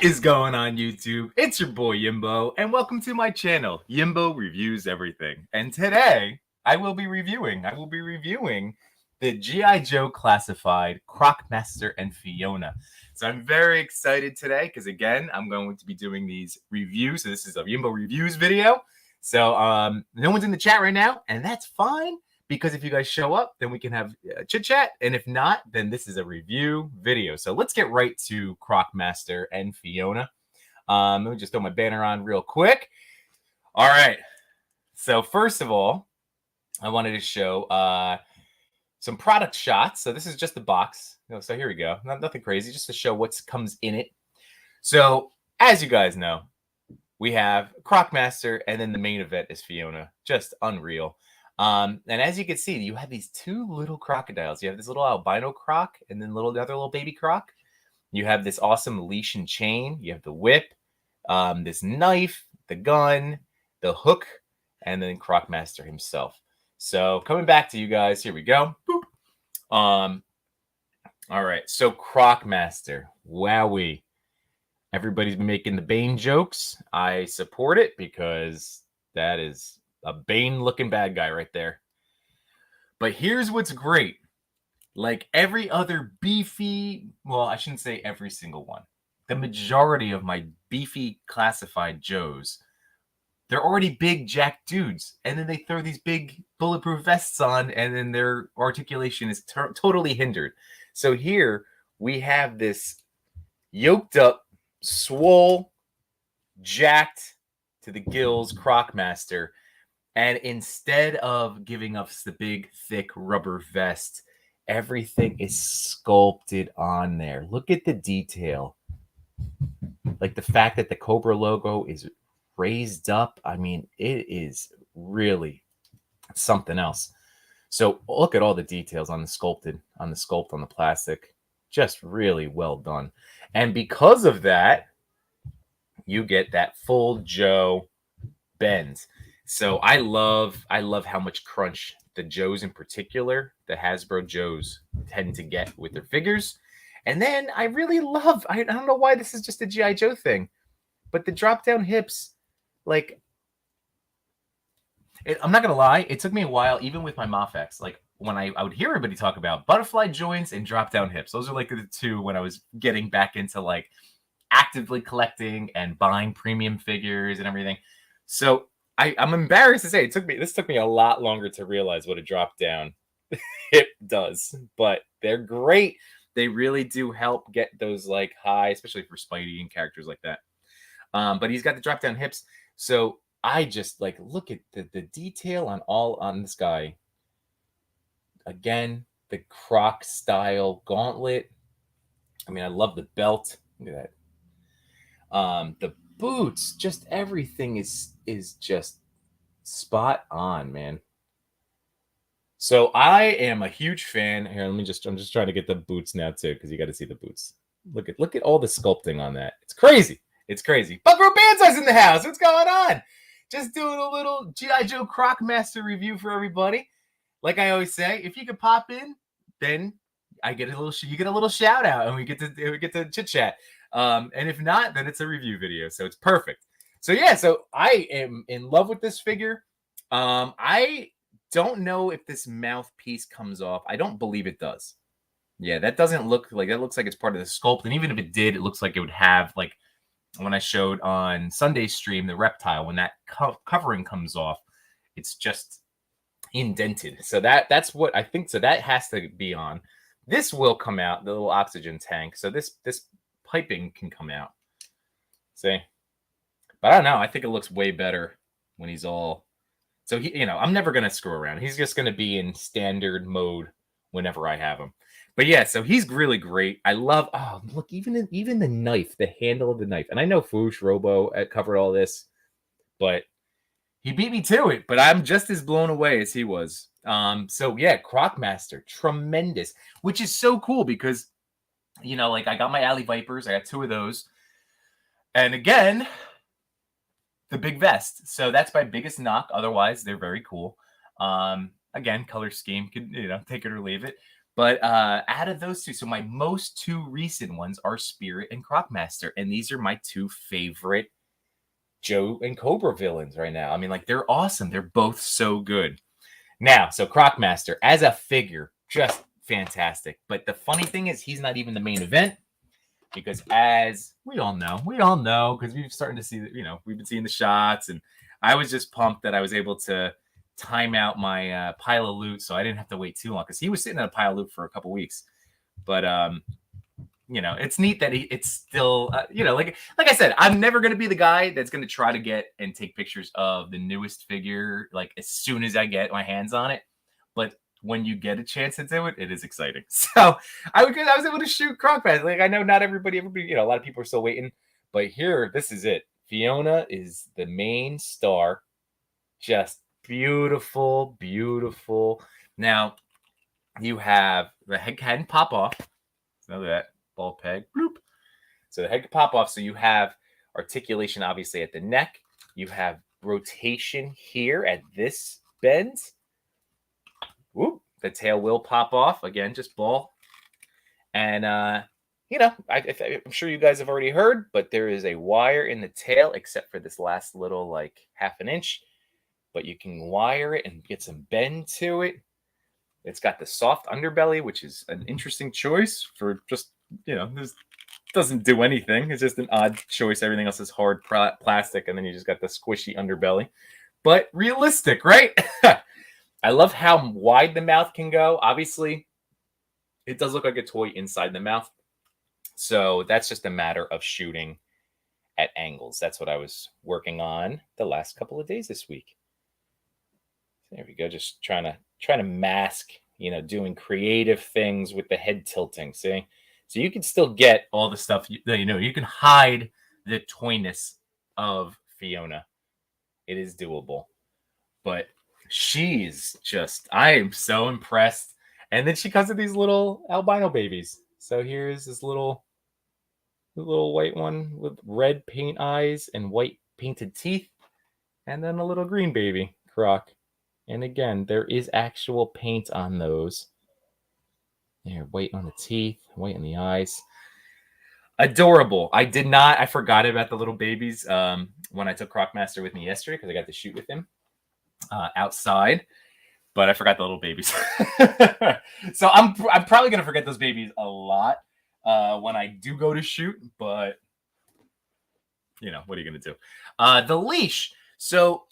What is going on, YouTube? It's your boy Yimbo, and welcome to my channel, Yimbo Reviews Everything. And today, I will be reviewing the G.I. Joe Classified Croc Master and Fiona. So I'm very excited today because, again, I'm going to be doing these reviews. So this is a Yimbo Reviews video. So no one's in the chat right now, and that's fine. Because if you guys show up, then we can have chit chat. And if not, then this is a review video. So let's get right to Croc Master and Fiona. Let me just throw my banner on real quick. All right. So first of all, I wanted to show some product shots. So this is just the box. So here we go. Nothing crazy, just to show what comes in it. So as you guys know, we have Croc Master, and then the main event is Fiona. Just unreal. And as you can see, you have these two little crocodiles. You have this little albino croc and then the other little baby croc. You have this awesome leash and chain. You have the whip, this knife, the gun, the hook, and then Croc Master himself. So coming back to you guys, here we go. Boop. All right, so Croc Master, wowee. Everybody's been making the Bane jokes. I support it because that is a Bane-looking bad guy right there. But here's what's great. Like every other beefy, well, I shouldn't say every single one. The majority of my beefy classified Joes, they're already big jack dudes. And then they throw these big bulletproof vests on, and then their articulation is totally hindered. So here we have this yoked up, swole, jacked to the gills Croc Master. And instead of giving us the big, thick rubber vest, everything is sculpted on there. Look at the detail. Like the fact that the Cobra logo is raised up. I mean, it is really something else. So look at all the details on the sculpt on the plastic. Just really well done. And because of that, you get that full Joe bend. So I love how much crunch the Joes in particular, the Hasbro Joes, tend to get with their figures. And then I really love, I don't know why this is just a G.I. Joe thing, but the drop down hips, like, I'm not going to lie, it took me a while, even with my Mafex, like when I would hear everybody talk about butterfly joints and drop down hips. Those are like the two when I was getting back into like actively collecting and buying premium figures and everything. So I'm embarrassed to say this took me a lot longer to realize what a drop down hip does, but they're great. They really do help get those like high, especially for Spidey and characters like that. But he's got the drop down hips. So I just like look at the detail on this guy. Again, the Croc style gauntlet. I mean, I love the belt. Look at that. The boots, just everything is just spot on, man. So I am a huge fan. Here, I'm just trying to get the boots now too, because you got to see the boots. Look at all the sculpting on that. It's crazy. It's crazy. Buckro Banzai's in the house. What's going on? Just doing a little G.I. Joe Croc Master review for everybody. Like I always say, if you could pop in, then I get you get a little shout out, and we get to chit chat. And if not, then it's a review video, so it's perfect. So yeah, so I am in love with this figure. I don't know if this mouthpiece comes off. I don't believe it does. Yeah, that doesn't look like that. Looks like it's part of the sculpt, and even if it did, it looks like it would have, like when I showed on Sunday's stream, the reptile, when that covering comes off, it's just indented. So that's what I think. So that has to be on. This will come out, the little oxygen tank. So this piping can come out. See? But I don't know. I think it looks way better when he's all... So, I'm never going to screw around. He's just going to be in standard mode whenever I have him. But yeah, so he's really great. I love... Oh, look, even the knife, the handle of the knife. And I know Foosh Robo covered all this, but he beat me to it. But I'm just as blown away as he was. So yeah, Croc Master, tremendous. Which is so cool because, like I got my Alley Vipers. I got 2 of those. And again... the big vest. So that's my biggest knock. Otherwise, they're very cool. Again, color scheme, could take it or leave it. But out of those two, so my most two recent ones are Spirit and Croc Master, and these are my two favorite Joe and Cobra villains right now. I mean, like, they're awesome. They're both so good. Now, so Croc Master as a figure, just fantastic. But the funny thing is, he's not even the main event because, as we all know, because we've started to see, we've been seeing the shots, and I was just pumped that I was able to time out my pile of loot, so I didn't have to wait too long because he was sitting in a pile of loot for a couple weeks. But it's neat that it's still, like I said, I'm never going to be the guy that's going to try to get and take pictures of the newest figure, like, as soon as I get my hands on it. But when you get a chance to do it, it is exciting. So I was able to shoot Croc Master. Like, I know not everybody, a lot of people are still waiting, but here, this is it. Fiona is the main star. Just beautiful, beautiful. Now, you have the head can pop off. Know that. Ball peg. Bloop. So the head can pop off. So you have articulation, obviously, at the neck. You have rotation here at this bend. Whoop. The tail will pop off. Again, just ball. And, I'm sure you guys have already heard, but there is a wire in the tail, except for this last little, like, half an inch. But you can wire it and get some bend to it. It's got the soft underbelly, which is an interesting choice for just, this doesn't do anything. It's just an odd choice. Everything else is hard plastic, and then you just got the squishy underbelly. But realistic, right? I love how wide the mouth can go. Obviously, it does look like a toy inside the mouth. So that's just a matter of shooting at angles. That's what I was working on the last couple of days this week. There we go. Just trying to mask, doing creative things with the head tilting. See? So you can still get all the stuff, you can hide the toyness of Fiona. It is doable. But she's just, I am so impressed. And then she comes with these little albino babies. So here's this little white one with red paint eyes and white painted teeth. And then a little green baby, Croc. And again, there is actual paint on those. There, white on the teeth, white on the eyes. Adorable. I forgot about the little babies when I took Croc Master with me yesterday because I got to shoot with him outside. But I forgot the little babies. So I'm probably going to forget those babies a lot when I do go to shoot. But, what are you going to do? The leash. So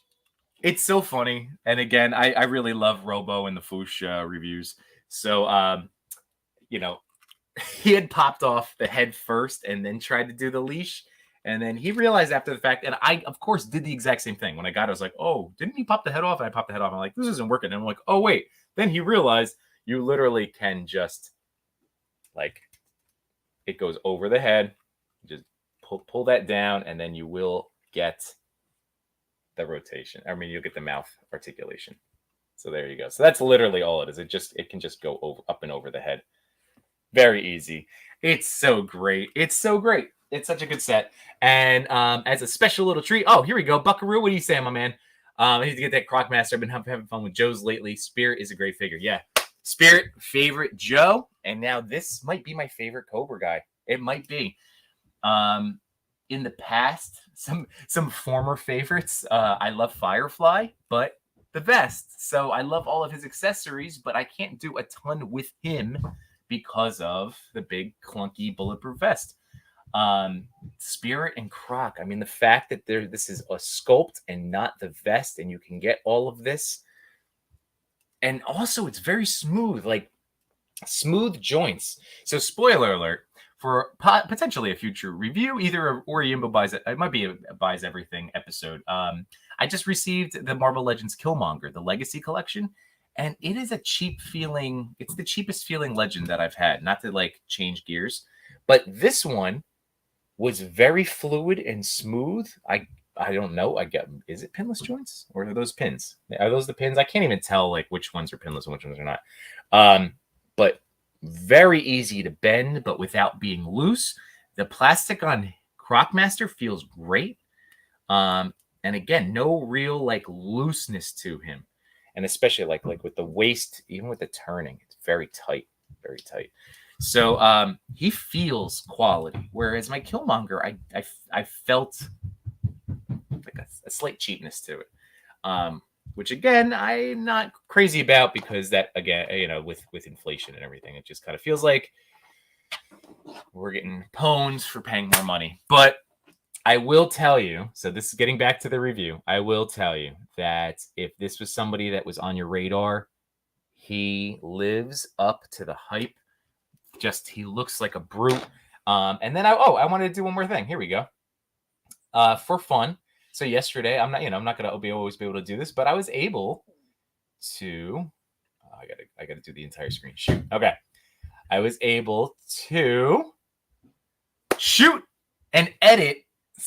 it's so funny. And again, I really love Robo and the Foosh reviews. So, he had popped off the head first and then tried to do the leash. And then he realized after the fact, and I, of course, did the exact same thing. When I got it, I was like, oh, didn't he pop the head off? And I popped the head off. I'm like, this isn't working. And I'm like, oh, wait. Then he realized you literally can just, like, it goes over the head. Just pull that down, and then you will get the rotation. I mean, you'll get the mouth articulation. So there you go. So that's literally all it is. It can just go up and over the head. Very easy. It's so great. It's so great. It's such a good set. And as a special little treat, oh, here we go. Buckaroo, what do you say, my man? I need to get that Croc Master. I've been having fun with Joe's lately. Spirit is a great figure. Yeah. Spirit, favorite Joe. And now this might be my favorite Cobra guy. It might be. In the past, some former favorites. I love Firefly, but the vest. So I love all of his accessories, but I can't do a ton with him because of the big clunky bulletproof vest. Spirit and Croc. I mean, the fact that this is a sculpt and not the vest, and you can get all of this. And also, it's very smooth, like smooth joints. So, spoiler alert for potentially a future review, either or Yimbo buys it. It might be a buys everything episode. I just received the Marvel Legends Killmonger, the Legacy Collection. And it is a cheap feeling. It's the cheapest feeling legend that I've had. Not to like change gears, but this one was very fluid and smooth. I don't know. Is it pinless joints or are those pins? Are those the pins? I can't even tell like which ones are pinless and which ones are not. But very easy to bend, but without being loose. The plastic on Croc Master feels great. And again, no real like looseness to him. And especially like with the waist, even with the turning, it's very tight. very tight. So he feels quality, whereas my Killmonger, I felt like a slight cheapness to it. Which again, I'm not crazy about, because that, again, with inflation and everything, it just kind of feels like we're getting pwned for paying more money. But I will tell you, so this is getting back to the review, I will tell you that if this was somebody that was on your radar, he lives up to the hype. Just, he looks like a brute. And then I wanted to do one more thing. Here we go. For fun. So yesterday, I'm not gonna always be able to do this, but I was able to. I gotta do the entire screen. Shoot. Okay. I was able to shoot and edit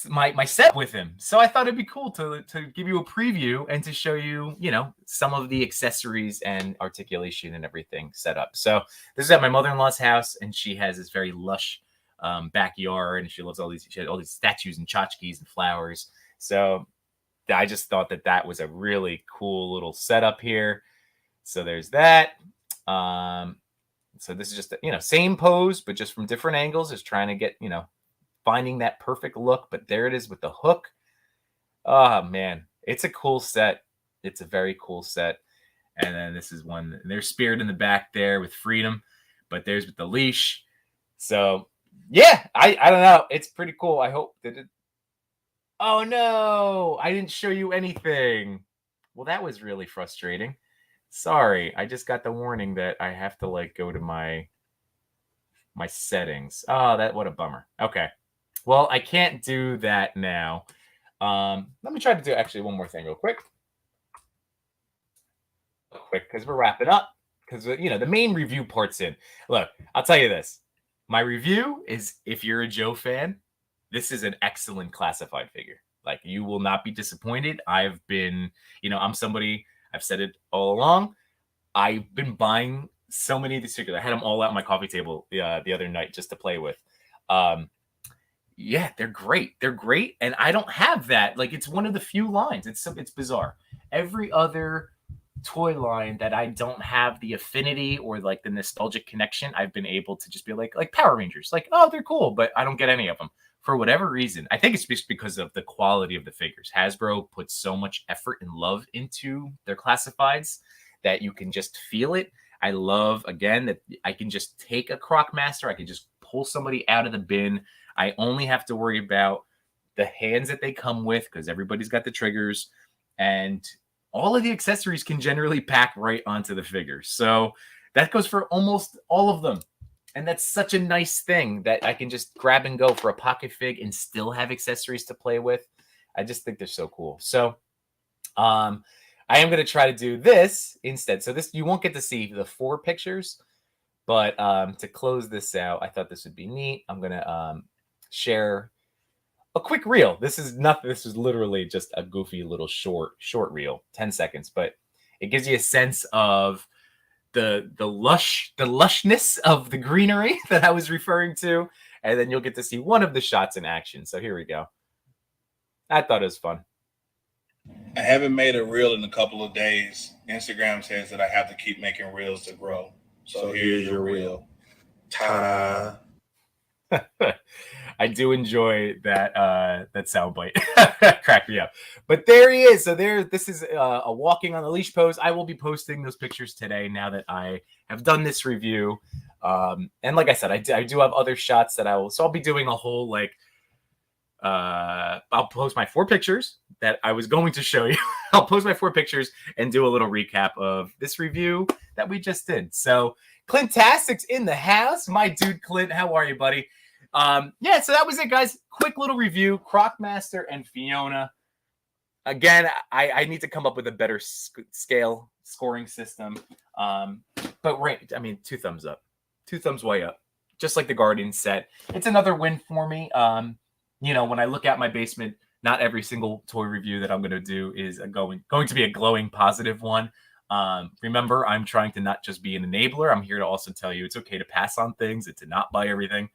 my set with him. So I thought it'd be cool to give you a preview and to show you, some of the accessories and articulation and everything set up. So this is at my mother-in-law's house, and she has this very lush backyard, and she had all these statues and tchotchkes and flowers. So I just thought that was a really cool little setup here. So there's that. So this is just same pose, but just from different angles, just trying to get finding that perfect look. But there it is with the hook. Oh man, it's a cool set. It's a very cool set. And then this is one. There's Spirit in the back there with Freedom, but there's with the leash. So yeah, I don't know. It's pretty cool. I hope that it. Oh no, I didn't show you anything. Well, that was really frustrating. Sorry, I just got the warning that I have to go to my settings. Oh, what a bummer. Okay. Well, I can't do that now. Let me try to do actually one more thing real quick. Because we're wrapping up. Because the main review part's in. Look, I'll tell you this. My review is, if you're a Joe fan, this is an excellent classified figure. You will not be disappointed. I've been, I'm somebody, I've said it all along. I've been buying so many of these figures. I had them all out on my coffee table the other night just to play with. Yeah, they're great. They're great. And I don't have that. It's one of the few lines. It's bizarre. Every other toy line that I don't have the affinity or the nostalgic connection, I've been able to just be like Power Rangers. Oh, they're cool, but I don't get any of them. For whatever reason, I think it's just because of the quality of the figures. Hasbro puts so much effort and love into their classifieds that you can just feel it. I love, again, that I can just take a Croc Master. I can just pull somebody out of the bin. I only have to worry about the hands that they come with, because everybody's got the triggers, and all of the accessories can generally pack right onto the figure. So that goes for almost all of them. And that's such a nice thing that I can just grab and go for a pocket fig and still have accessories to play with. I just think they're so cool. So I am going to try to do this instead. So this, you won't get to see the 4 pictures, but to close this out, I thought this would be neat. I'm going to share a quick reel. This is nothing. This is literally just a goofy little short reel, 10 seconds, but it gives you a sense of the lushness of the greenery that I was referring to, and then you'll get to see one of the shots in action. So here we go. I thought it was fun. I haven't made a reel in a couple of days. Instagram says that I have to keep making reels to grow. So here's your reel. Ta-da. I do enjoy that soundbite. Crack me up. But there he is. So this is a walking on the leash pose. I will be posting those pictures today now that I have done this review. And like I said, I do have other shots that I'll be doing a whole I'll post my 4 pictures that I was going to show you. I'll post my 4 pictures and do a little recap of this review that we just did. So Clintastic's in the house. My dude Clint, how are you, buddy? Yeah, so that was it, guys. Quick little review. Croc Master and Fiona. Again, I need to come up with a better scale scoring system. But right, 2 thumbs up. 2 thumbs way up. Just like the Guardian set. It's another win for me. When I look at my basement, not every single toy review that I'm going to do is going to be a glowing positive one. Remember, I'm trying to not just be an enabler. I'm here to also tell you it's okay to pass on things and to not buy everything.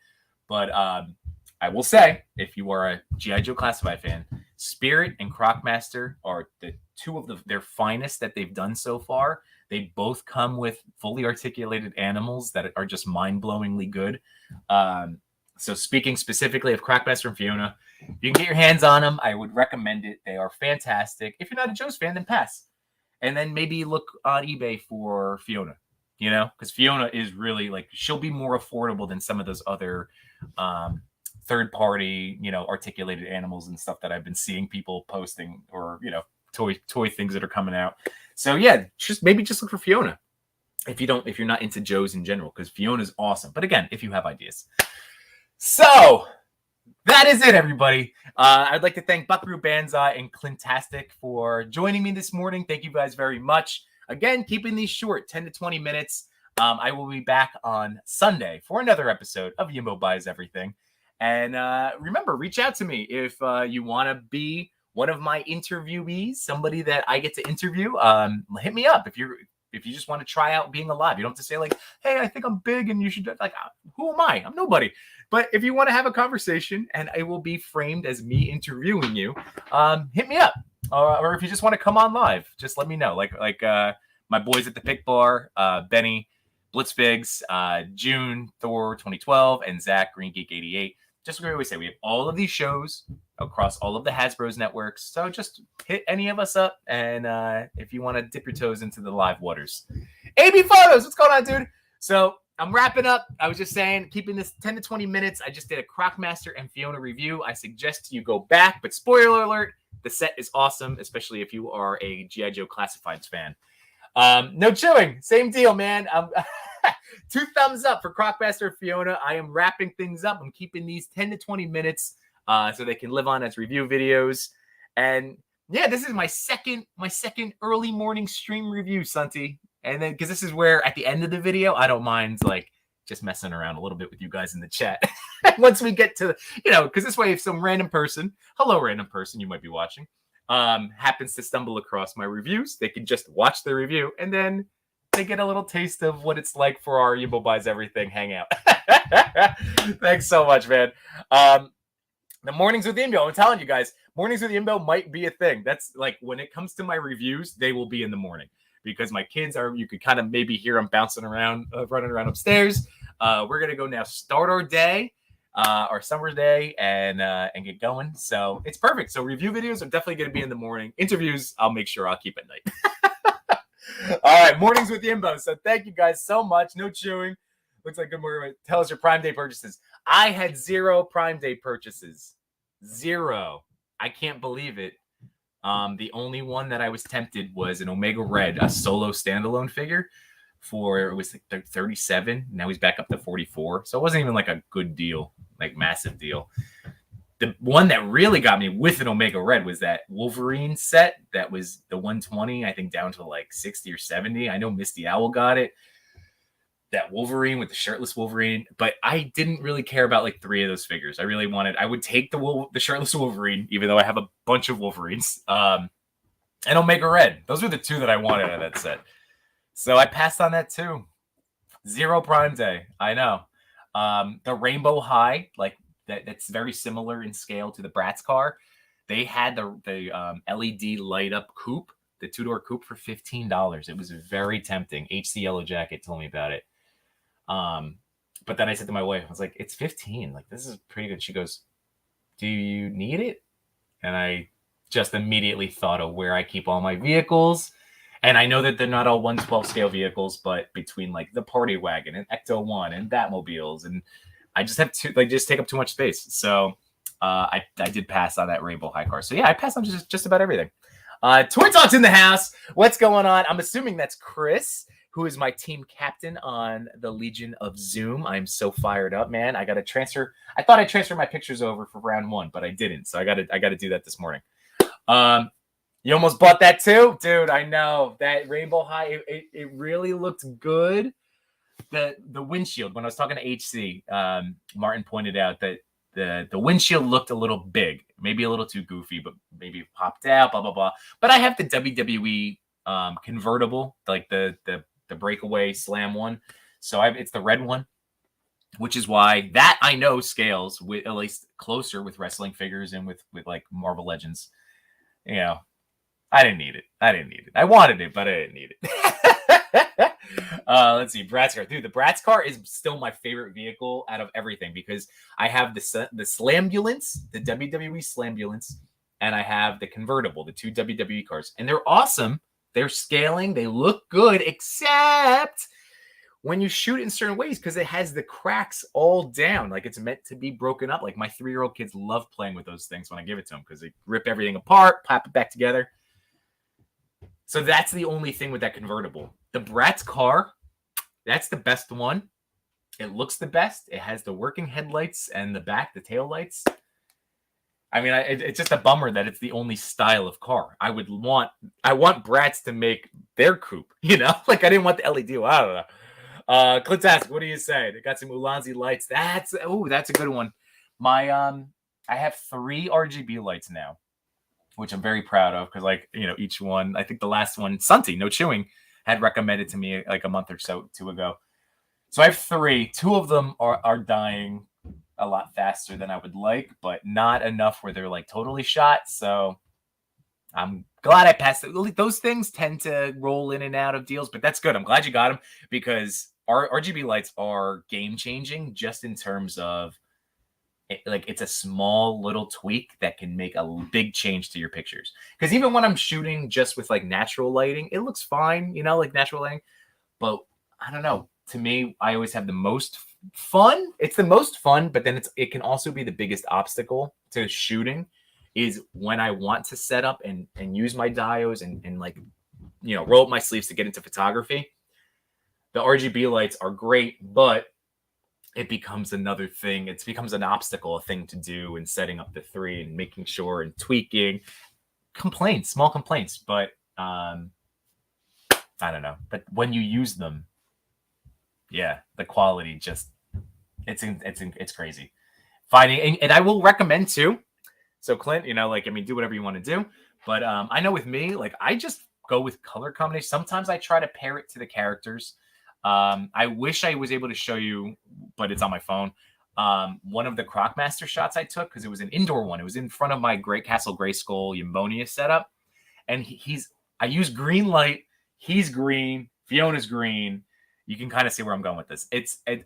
But I will say, if you are a G.I. Joe Classified fan, Spirit and Croc Master are the 2 of their finest that they've done so far. They both come with fully articulated animals that are just mind-blowingly good. So speaking specifically of Croc Master and Fiona, if you can get your hands on them, I would recommend it. They are fantastic. If you're not a Joe's fan, then pass. And then maybe look on eBay for Fiona, because Fiona is really like, she'll be more affordable than some of those other third-party, articulated animals and stuff that I've been seeing people posting, or, toy things that are coming out. So yeah, just look for Fiona if you're not into Joe's in general, because Fiona's awesome. But again, if you have ideas. So that is it, everybody. I'd like to thank Buckaroo Banzai and Clintastic for joining me this morning. Thank you guys very much. Again, keeping these short, 10 to 20 minutes. I will be back on Sunday for another episode of Yimbo Buys Everything. And remember, reach out to me if you want to be one of my interviewees, somebody that I get to interview. Hit me up if you just want to try out being alive. You don't have to say like, hey, I think I'm big and you should, like, who am I? I'm nobody. But if you want to have a conversation and it will be framed as me interviewing you, hit me up. Or if you just want to come on live, just let me know. Like my boys at the Pick Bar, Benny, Blitzfigs, June, Thor 2012, and Zach, Green Geek 88. Just like we always say, we have all of these shows across all of the Hasbro's networks. So just hit any of us up. And if you want to dip your toes into the live waters. AB Photos, what's going on, dude? So I'm wrapping up. I was just saying, keeping this 10 to 20 minutes. I just did a Croc Master and Fiona review. I suggest you go back, but spoiler alert, the set is awesome, especially if you are a G.I. Joe Classifieds fan. No chewing. Same deal, man. 2 thumbs up for Croc Master and Fiona. I am wrapping things up. I'm keeping these 10 to 20 minutes so they can live on as review videos. And yeah, this is my second early morning stream review, Sunty. And then, because this is where at the end of the video, I don't mind like just messing around a little bit with you guys in the chat. Once we get to, because this way, if some random person, hello random person you might be watching, happens to stumble across my reviews, they can just watch the review and then they get a little taste of what it's like for our Yimbo Buys Everything hangout. Thanks so much, man. The mornings with Yimbo, I'm telling you guys, mornings with Yimbo might be a thing. That's like, when it comes to my reviews, they will be in the morning. Because my kids you could kind of maybe hear them bouncing around, running around upstairs. We're going to go now start our day, our summer day, and get going. So it's perfect. So review videos are definitely going to be in the morning. Interviews, I'll make sure I'll keep at night. All right, mornings with Yimbo. So thank you guys so much. No chewing. Looks like good morning. Tell us your Prime Day purchases. I had 0 Prime Day purchases. 0. I can't believe it. The only one that I was tempted was an Omega Red, a solo standalone figure it was like 37. Now he's back up to 44. So it wasn't even like a good deal, like massive deal. The one that really got me with an Omega Red was that Wolverine set that was the 120, I think down to like 60 or 70. I know Misty Owl got it. That Wolverine with the shirtless Wolverine, but I didn't really care about like 3 of those figures. I would take the shirtless Wolverine, even though I have a bunch of Wolverines, and Omega Red. Those were the 2 that I wanted out of that set. So I passed on that too. 0 Prime Day. I know. The Rainbow High, like that's very similar in scale to the Bratz Car. They had the LED light up coupe, the 2-door coupe for $15. It was very tempting. HC Yellow Jacket told me about it. But then I said to my wife, I was like, it's 15. Like, this is pretty good. She goes, do you need it? And I just immediately thought of where I keep all my vehicles. And I know that they're not all 1/12 scale vehicles, but between like the Party Wagon and Ecto-1 and Batmobiles, and I just have to just take up too much space. So I did pass on that Rainbow High car. So yeah, I passed on just about everything. Toy Talk's in the house. What's going on? I'm assuming that's Chris, who is my team captain on the Legion of Zoom. I'm so fired up, man. I got to transfer. I thought I transferred my pictures over for round 1, but I didn't. So I got to do that this morning. You almost bought that too? Dude, I know. That Rainbow High, it really looked good. The windshield, when I was talking to HC, Martin pointed out that the windshield looked a little big, maybe a little too goofy, but maybe popped out, blah, blah, blah. But I have the WWE convertible, like the breakaway slam one. So it's the red one, which is why that I know scales with at least closer with wrestling figures and with like Marvel Legends. I didn't need it. I wanted it, but I didn't need it. Let's see, Bratz Car. Dude, the Bratz Car is still my favorite vehicle out of everything because I have the Slambulance, the WWE Slambulance, and I have the convertible, the two WWE cars. And they're awesome. They're scaling. They look good, except when you shoot in certain ways because it has the cracks all down. Like it's meant to be broken up. Like my 3-year-old kids love playing with those things when I give it to them because they rip everything apart, pop it back together. So that's the only thing with that convertible. The Bratz Car, that's the best one. It looks the best. It has the working headlights and the back, the tail lights. I mean, it's just a bummer that it's the only style of car. I want Bratz to make their coupe, Like I didn't want the LED. I don't know. Clint's asking, what do you say? They got some Ulanzi lights. That's a good one. I have 3 RGB lights now, which I'm very proud of because, each one, I think the last one, Santi, No Chewing, had recommended to me like a month or two ago. So I have 3. 2 of them are dying a lot faster than I would like, but not enough where they're like totally shot. So I'm glad I passed it. Those things tend to roll in and out of deals, but that's good. I'm glad you got them because our RGB lights are game changing just in terms of it's a small little tweak that can make a big change to your pictures. Because even when I'm shooting just with like natural lighting, it looks fine, like natural lighting. But I don't know. To me, I always have the most fun. It's the most fun, but then it can also be the biggest obstacle to shooting is when I want to set up and use my diodes and roll up my sleeves to get into photography. The RGB lights are great, but it becomes another thing. It becomes an obstacle, a thing to do in setting up the 3 and making sure and tweaking. Small complaints, but I don't know. But when you use them, yeah, the quality just it's crazy. Finding and I will recommend too. So Clint, do whatever you want to do. But I know with me, I just go with color combination. Sometimes I try to pair it to the characters. I wish I was able to show you, but it's on my phone. One of the Croc Master shots I took because it was an indoor one. It was in front of my Great Castle Grayskull Yimbonia setup, and I use green light. He's green. Fiona's green. You can kind of see where I'm going with this.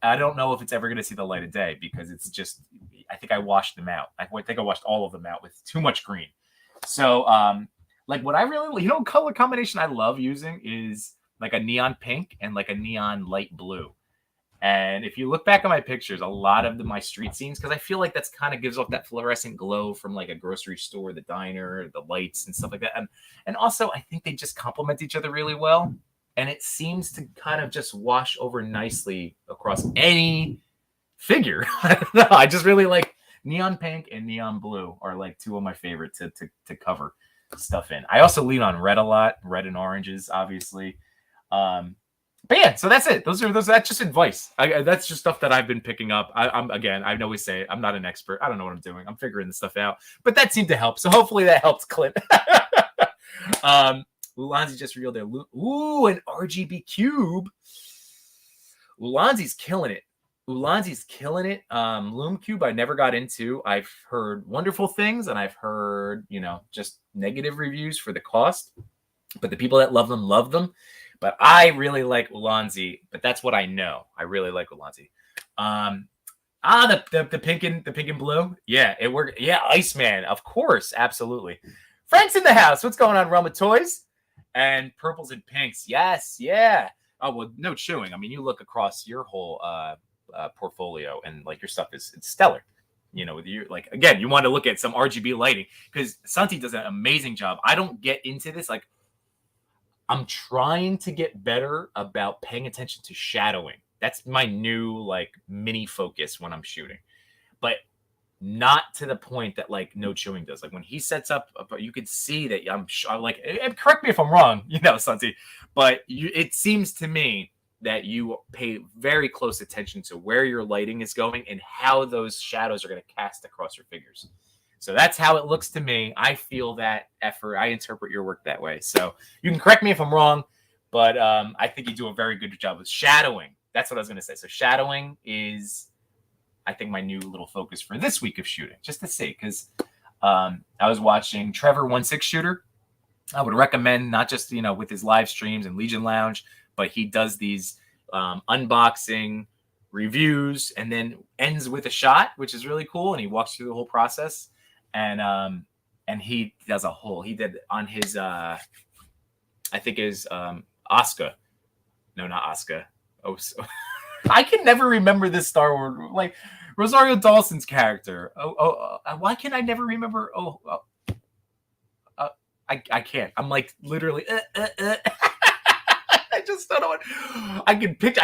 I don't know if it's ever going to see the light of day because it's just. I think I washed them out. I think I washed all of them out with too much green. So, what I really, color combination I love using is like a neon pink and like a neon light blue. And if you look back at my pictures, a lot of my street scenes, because I feel like that's kind of gives off that fluorescent glow from like a grocery store, the diner, the lights and stuff like that. And also, I think they just complement each other really well. And it seems to kind of just wash over nicely across any figure. I don't know. I just really like neon pink and neon blue are like 2 of my favorite to cover stuff in. I also lean on red a lot, red and oranges, obviously. But yeah, so that's it. That's just advice. That's just stuff that I've been picking up. I always say I'm not an expert. I don't know what I'm doing. I'm figuring this stuff out. But that seemed to help. So hopefully that helps, Clint. Ulanzi just revealed there. Ooh, an RGB cube. Ulanzi's killing it. Loom Cube I never got into. I've heard wonderful things and I've heard, just negative reviews for the cost. But the people that love them. But I really like Ulanzi, but that's what I know. I really like Ulanzi. The pink and blue. Yeah, it worked. Yeah, Iceman, of course, absolutely. Frank's in the house. What's going on, Realm of Toys? And purples and pinks. Yes, yeah. Oh, well, no chewing. I mean, you look across your whole portfolio and your stuff it's stellar. With you, again, you want to look at some RGB lighting because Santi does an amazing job. I don't get into this. I'm trying to get better about paying attention to shadowing. That's my new mini focus when I'm shooting, but not to the point that No Chewing does. When he sets up, you could see that I'm correct me if I'm wrong, Santi, but it seems to me that you pay very close attention to where your lighting is going and how those shadows are going to cast across your figures. So that's how it looks to me. I feel that effort. I interpret your work that way. So you can correct me if I'm wrong, but I think you do a very good job with shadowing. That's what I was going to say. So shadowing is, I think, my new little focus for this week of shooting, just to see, because I was watching Trevor 16 Shooter. I would recommend not just, with his live streams and Legion Lounge, but he does these unboxing, reviews, and then ends with a shot, which is really cool. And he walks through the whole process, and he does he did on his I think his Oscar. No, not Oscar. Oh, so I can never remember this Star Wars, like Rosario Dawson's character. Why can I never remember? I can't. I'm like literally. I just don't know what. I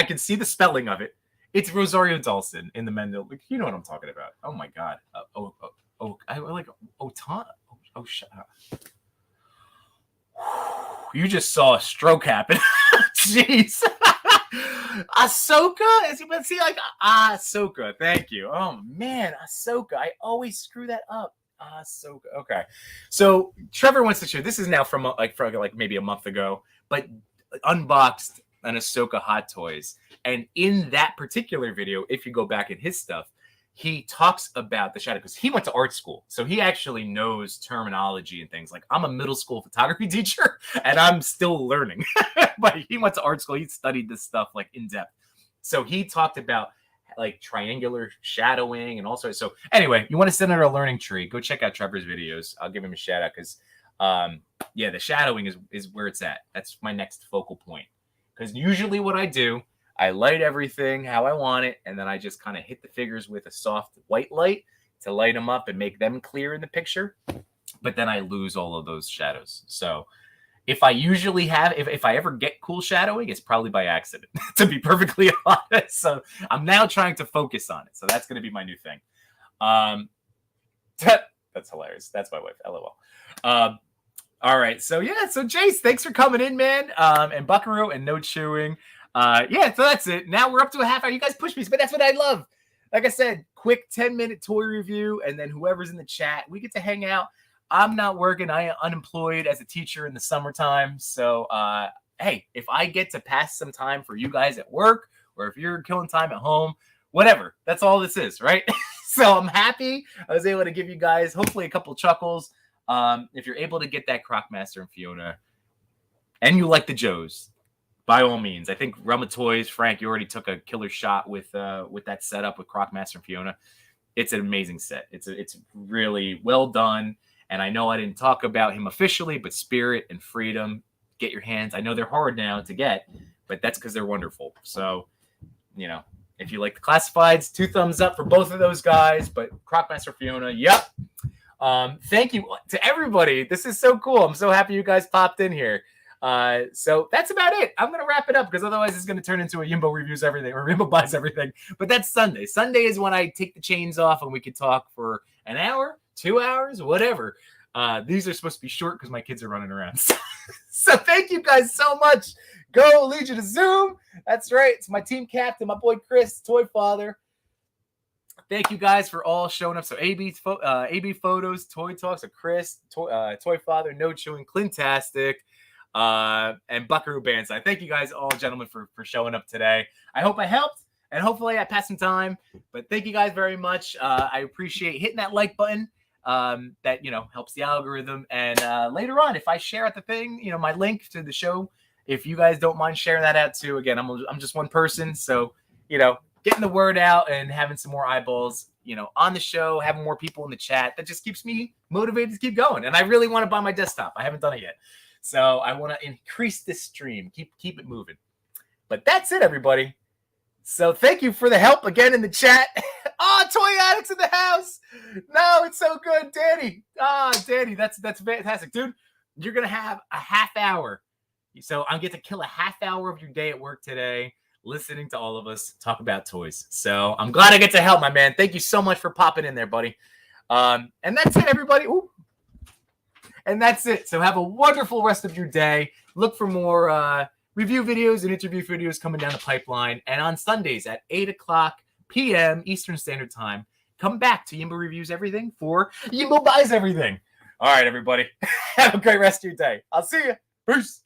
can see the spelling of it. It's Rosario Dawson in the Mendel. Like, you know what I'm talking about. Oh my god. I like Otana. Oh, shut up. You just saw a stroke happen. Jeez. Ahsoka? See, like Ahsoka. Thank you. Oh man, Ahsoka. I always screw that up. Ahsoka. Okay. So Trevor wants to show. This is now from maybe a month ago, but unboxed an Ahsoka Hot Toys. And in that particular video, if you go back in his stuff, he talks about the shadow because he went to art school. So he actually knows terminology and things. Like, I'm a middle school photography teacher and I'm still learning. But he went to art school. He studied this stuff like in depth. So he talked about like triangular shadowing and all sorts. So anyway, you want to sit under a learning tree, go check out Trevor's videos. I'll give him a shout out because the shadowing is where it's at. That's my next focal point. Because usually what I do, I light everything how I want it, and then I just kind of hit the figures with a soft white light to light them up and make them clear in the picture. But then I lose all of those shadows. So if I usually have, if I ever get cool shadowing, it's probably by accident, to be perfectly honest. So I'm now trying to focus on it. So that's going to be my new thing. That's hilarious. That's my wife. LOL. All right. So Jace, thanks for coming in, man. And Buckaroo and No Chewing. So that's it. Now we're up to a half hour. You guys push me, but that's what I love. Like I said, quick 10-minute toy review, and then whoever's in the chat, we get to hang out. I'm not working. I am unemployed as a teacher in the summertime. So, hey, if I get to pass some time for you guys at work, or if you're killing time at home, whatever, that's all this is, right? So I'm happy I was able to give you guys hopefully a couple chuckles. If you're able to get that Croc Master and Fiona, and you like the Joes, by all means. I think Realm of Toys, Frank, you already took a killer shot with that setup with Croc Master and Fiona. It's an amazing set. It's really well done. And I know I didn't talk about him officially, but Spirit and Freedom, get your hands. I know they're hard now to get, but that's because they're wonderful. So, if you like the classifieds, 2 thumbs up for both of those guys. But Croc Master Fiona, yep. Thank you to everybody. This is so cool. I'm so happy you guys popped in here. So that's about it. I'm going to wrap it up because otherwise it's going to turn into a Yimbo reviews everything or Yimbo buys everything. But that's Sunday. Sunday is when I take the chains off and we can talk for an hour, 2 hours, whatever. These are supposed to be short because my kids are running around. So thank you guys so much. Go Legion of Zoom. That's right. It's my team captain, my boy Chris, Toy Father. Thank you guys for all showing up. So AB Photos, Toy Talks, of Chris, Toy Father, No Chewing, Clintastic, and Buckaroo Bandside. Thank you guys all, gentlemen, for showing up today. I hope I helped, and hopefully I passed some time. But thank you guys very much. I appreciate hitting that like button. That helps the algorithm. And later on, if I share at the thing, my link to the show, if you guys don't mind sharing that out too. Again, I'm just one person, so getting the word out and having some more eyeballs, on the show, having more people in the chat, that just keeps me motivated to keep going. And I really want to buy my desktop. I haven't done it yet. So I want to increase this stream, keep it moving. But that's it, everybody. So thank you for the help again in the chat. Toy Addicts in the house. No, it's so good, Danny. Danny, that's fantastic, dude. You're gonna have a half hour. So I'm going to kill a half hour of your day at work today, listening to all of us talk about toys. So I'm glad I get to help, my man. Thank you so much for popping in there, buddy. And that's it, everybody. Ooh. And that's it. So have a wonderful rest of your day. Look for more review videos and interview videos coming down the pipeline. And on Sundays at 8:00 p.m. Eastern Standard Time, come back to Yimbo Reviews Everything for Yimbo Buys Everything. All right, everybody. Have a great rest of your day. I'll see you. Peace.